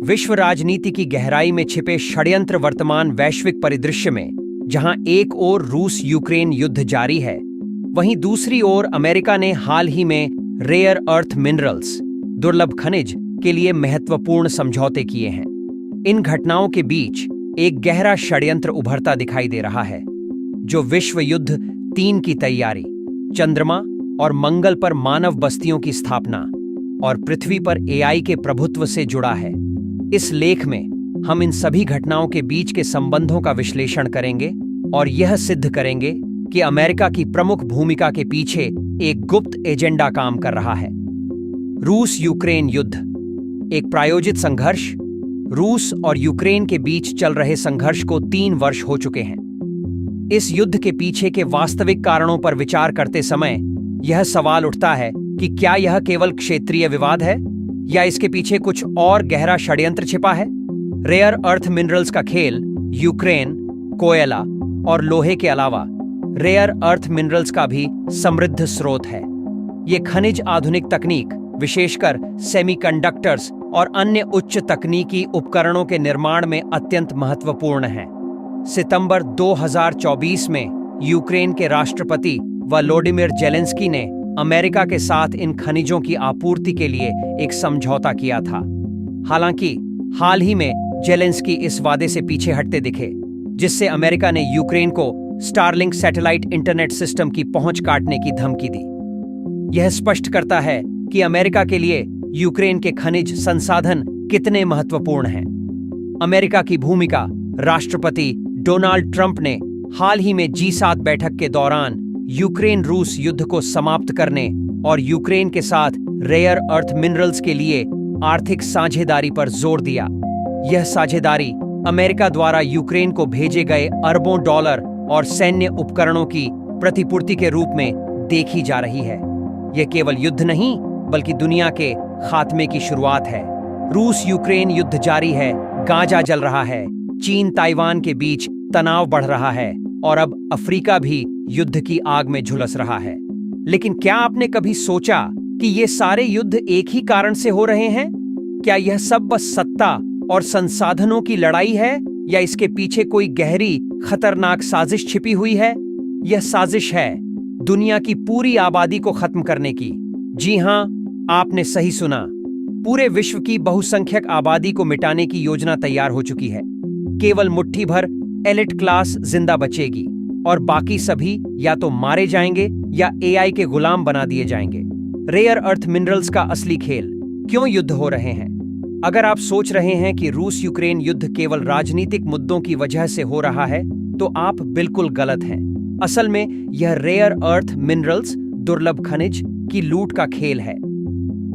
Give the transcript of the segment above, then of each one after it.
विश्व राजनीति की गहराई में छिपे षड्यंत्र वर्तमान वैश्विक परिदृश्य में, जहां एक ओर रूस यूक्रेन युद्ध जारी है, वहीं दूसरी ओर अमेरिका ने हाल ही में रेयर अर्थ मिनरल्स दुर्लभ खनिज के लिए महत्वपूर्ण समझौते किए हैं। इन घटनाओं के बीच एक गहरा षड्यंत्र उभरता दिखाई दे रहा है, जो विश्व युद्ध 3 की तैयारी, चंद्रमा और मंगल पर मानव बस्तियों की स्थापना और पृथ्वी पर एआई के प्रभुत्व से जुड़ा है। इस लेख में हम इन सभी घटनाओं के बीच के संबंधों का विश्लेषण करेंगे और यह सिद्ध करेंगे कि अमेरिका की प्रमुख भूमिका के पीछे एक गुप्त एजेंडा काम कर रहा है। रूस यूक्रेन युद्ध एक प्रायोजित संघर्ष। रूस और यूक्रेन के बीच चल रहे संघर्ष को 3 वर्ष हो चुके हैं। इस युद्ध के पीछे के वास्तविक कारणों पर विचार करते समय यह सवाल उठता है कि क्या यह केवल क्षेत्रीय विवाद है या इसके पीछे कुछ और गहरा षड्यंत्र छिपा है। रेयर अर्थ मिनरल्स का खेल यूक्रेन कोयला और लोहे के अलावा रेयर अर्थ मिनरल्स का भी समृद्ध स्रोत है। ये खनिज आधुनिक तकनीक, विशेषकर सेमीकंडक्टर्स और अन्य उच्च तकनीकी उपकरणों के निर्माण में अत्यंत महत्वपूर्ण हैं। सितंबर 2024 में यूक्रेन के राष्ट्रपति वोलोडिमिर जेलेंस्की ने अमेरिका के साथ इन खनिजों की आपूर्ति के लिए एक समझौता किया था। हालांकि हाल ही में जेलेंस्की इस वादे से पीछे हटते दिखे, जिससे अमेरिका ने यूक्रेन को स्टारलिंक सैटेलाइट इंटरनेट सिस्टम की पहुंच काटने की धमकी दी। यह स्पष्ट करता है कि अमेरिका के लिए यूक्रेन के खनिज संसाधन कितने महत्वपूर्ण हैं। अमेरिका की भूमिका। राष्ट्रपति डोनाल्ड ट्रंप ने हाल ही में G7 बैठक के दौरान यूक्रेन रूस युद्ध को समाप्त करने और यूक्रेन के साथ रेयर अर्थ मिनरल्स के लिए आर्थिक साझेदारी पर जोर दिया। यह साझेदारी अमेरिका द्वारा यूक्रेन को भेजे गए अरबों डॉलर और सैन्य उपकरणों की प्रतिपूर्ति के रूप में देखी जा रही है। यह केवल युद्ध नहीं, बल्कि दुनिया के खात्मे की शुरुआत है। रूस यूक्रेन युद्ध जारी है, गाजा जल रहा है, चीन ताइवान के बीच तनाव बढ़ रहा है और अब अफ्रीका भी युद्ध की आग में झुलस रहा है। लेकिन क्या आपने कभी सोचा कि ये सारे युद्ध एक ही कारण से हो रहे हैं? क्या यह सब बस सत्ता और संसाधनों की लड़ाई है या इसके पीछे कोई गहरी खतरनाक साजिश छिपी हुई है? यह साजिश है दुनिया की पूरी आबादी को खत्म करने की। जी हां, आपने सही सुना। पूरे विश्व की बहुसंख्यक आबादी को मिटाने की योजना तैयार हो चुकी है। केवल मुट्ठी भर एलिट क्लास जिंदा बचेगी और बाकी सभी या तो मारे जाएंगे या एआई के गुलाम बना दिए जाएंगे। रेयर अर्थ मिनरल्स का असली खेल। क्यों युद्ध हो रहे हैं? अगर आप सोच रहे हैं कि रूस यूक्रेन युद्ध केवल राजनीतिक मुद्दों की वजह से हो रहा है, तो आप बिल्कुल गलत हैं। असल में यह रेयर अर्थ मिनरल्स दुर्लभ खनिज की लूट का खेल है।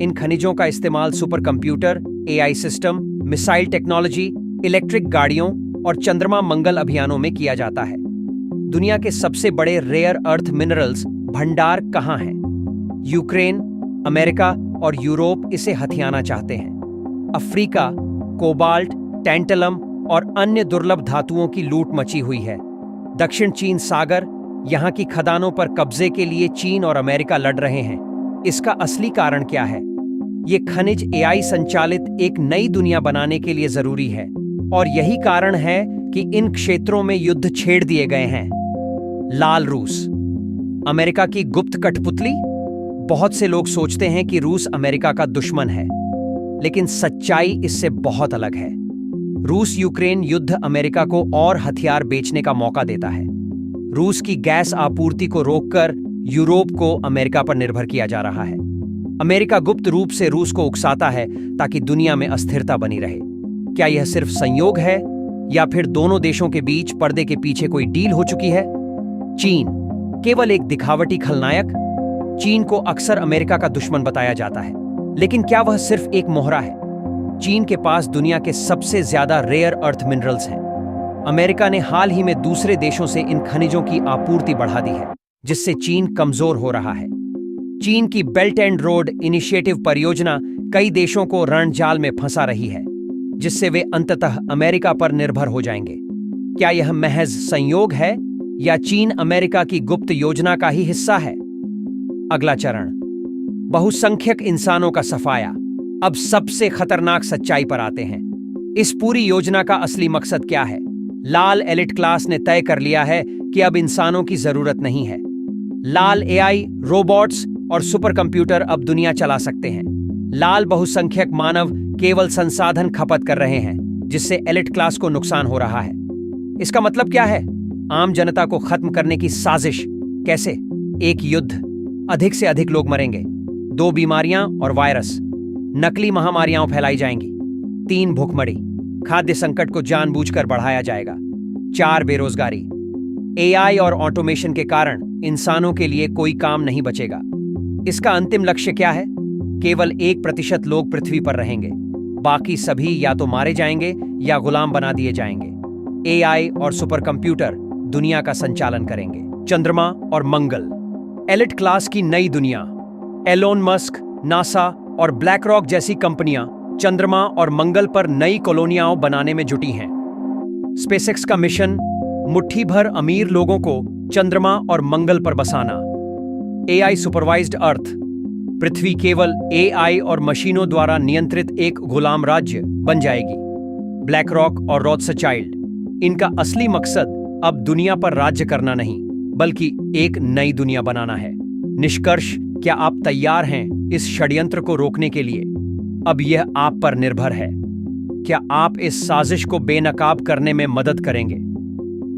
इन खनिजों का इस्तेमाल super computer, AI system, missile technology, electric गाड़ियों और चंद्रमा मंगल अभियानों में किया जाता है। दुनिया के सबसे बड़े रेयर अर्थ मिनरल्स भंडार कहाँ हैं? यूक्रेन, अमेरिका और यूरोप इसे हथियाना चाहते हैं। अफ्रीका कोबाल्ट, टैंटलम और अन्य दुर्लभ धातुओं की लूट मची हुई है। दक्षिण चीन सागर, यहाँ की खदानों पर कब्जे के लिए चीन और अमेरिका लड़ रहे हैं। इसका असली कारण क्या है? ये खनिज एआई संचालित एक नई दुनिया बनाने के लिए जरूरी है और यही कारण है कि इन क्षेत्रों में युद्ध छेड़ दिए गए हैं। लाल रूस, अमेरिका की गुप्त कठपुतली। बहुत से लोग सोचते हैं कि रूस अमेरिका का दुश्मन है, लेकिन सच्चाई इससे बहुत अलग है। रूस यूक्रेन युद्ध अमेरिका को और हथियार बेचने का मौका देता है। रूस की गैस आपूर्ति को रोककर यूरोप को अमेरिका पर निर्भर किया जा रहा है। अमेरिका गुप्त रूप से रूस को उकसाता है ताकि दुनिया में अस्थिरता बनी रहे। क्या यह सिर्फ संयोग है या फिर दोनों देशों के बीच पर्दे के पीछे कोई डील हो चुकी है? चीन केवल एक दिखावटी खलनायक। चीन को अक्सर अमेरिका का दुश्मन बताया जाता है, लेकिन क्या वह सिर्फ एक मोहरा है? चीन के पास दुनिया के सबसे ज्यादा रेयर अर्थ मिनरल्स हैं। अमेरिका ने हाल ही में दूसरे देशों से इन खनिजों की आपूर्ति बढ़ा दी है, जिससे चीन कमजोर हो रहा है। चीन की बेल्ट एंड रोड इनिशिएटिव परियोजना कई देशों को रणजाल में फंसा रही है, जिससे वे अंततः अमेरिका पर निर्भर हो जाएंगे। क्या यह महज संयोग है या चीन अमेरिका की गुप्त योजना का ही हिस्सा है? अगला चरण, बहुसंख्यक इंसानों का सफाया। अब सबसे खतरनाक सच्चाई पर आते हैं। इस पूरी योजना का असली मकसद क्या है? लाल एलिट क्लास ने तय कर लिया है कि अब इंसानों की जरूरत नहीं है। लाल एआई, रोबोट्स और सुपर कंप्यूटर अब दुनिया चला सकते हैं। लाल बहुसंख्यक मानव केवल संसाधन खपत कर रहे हैं, जिससे एलिट क्लास को नुकसान हो रहा है। इसका मतलब क्या है? आम जनता को खत्म करने की साजिश। कैसे? एक युद्ध, अधिक से अधिक लोग मरेंगे, 2 बीमारियां और वायरस, नकली महामारियां फैलाई जाएंगी, 3 भूखमरी, खाद्य संकट को जानबूझकर बढ़ाया जाएगा, 4 बेरोजगारी। एआई और ऑटोमेशन के कारण इंसानों के लिए कोई काम नहीं बचेगा। इसका अंतिम लक्ष्य क्या है? केवल 1% लोग पृथ्वी पर रहेंगे, बाकी सभी या तो मारे जाएंगे या गुलाम बना दिए जाएंगे। एआई और सुपर कंप्यूटर दुनिया का संचालन करेंगे। चंद्रमा और मंगल, एलिट क्लास की नई दुनिया। एलोन मस्क, नासा और ब्लैक रॉक जैसी कंपनियां चंद्रमा और मंगल पर नई कॉलोनियां बनाने में जुटी हैं। स्पेसएक्स का मिशन, मुट्ठी भर अमीर लोगों को चंद्रमा और मंगल पर बसाना। एआई सुपरवाइज्ड अर्थ, पृथ्वी केवल एआई और मशीनों द्वारा नियंत्रित एक गुलाम राज्य बन जाएगी। ब्लैक रॉक और रॉथस्चाइल्ड, इनका असली मकसद अब दुनिया पर राज्य करना नहीं, बल्कि एक नई दुनिया बनाना है। निष्कर्ष, क्या आप तैयार हैं इस षड्यंत्र को रोकने के लिए? अब यह आप पर निर्भर है। क्या आप इस साजिश को बेनकाब करने में मदद करेंगे?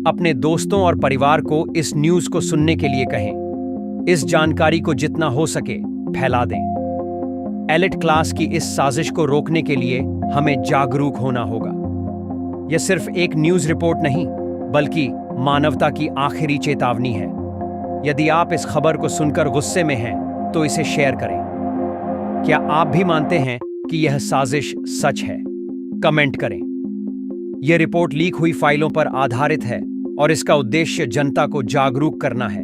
अपने दोस्तों और परिवार को इस न्यूज को सुनने के लिए कहें। इस जानकारी को जितना हो सके फैला दें। एलिट क्लास की इस साजिश को रोकने के लिए हमें जागरूक होना होगा। यह सिर्फ एक न्यूज रिपोर्ट नहीं, बल्कि मानवता की आखिरी चेतावनी है। यदि आप इस खबर को सुनकर गुस्से में हैं, तो इसे शेयर करें। क्या आप भी मानते हैं कि यह साजिश सच है? कमेंट करें। यह रिपोर्ट लीक हुई फाइलों पर आधारित है और इसका उद्देश्य जनता को जागरूक करना है।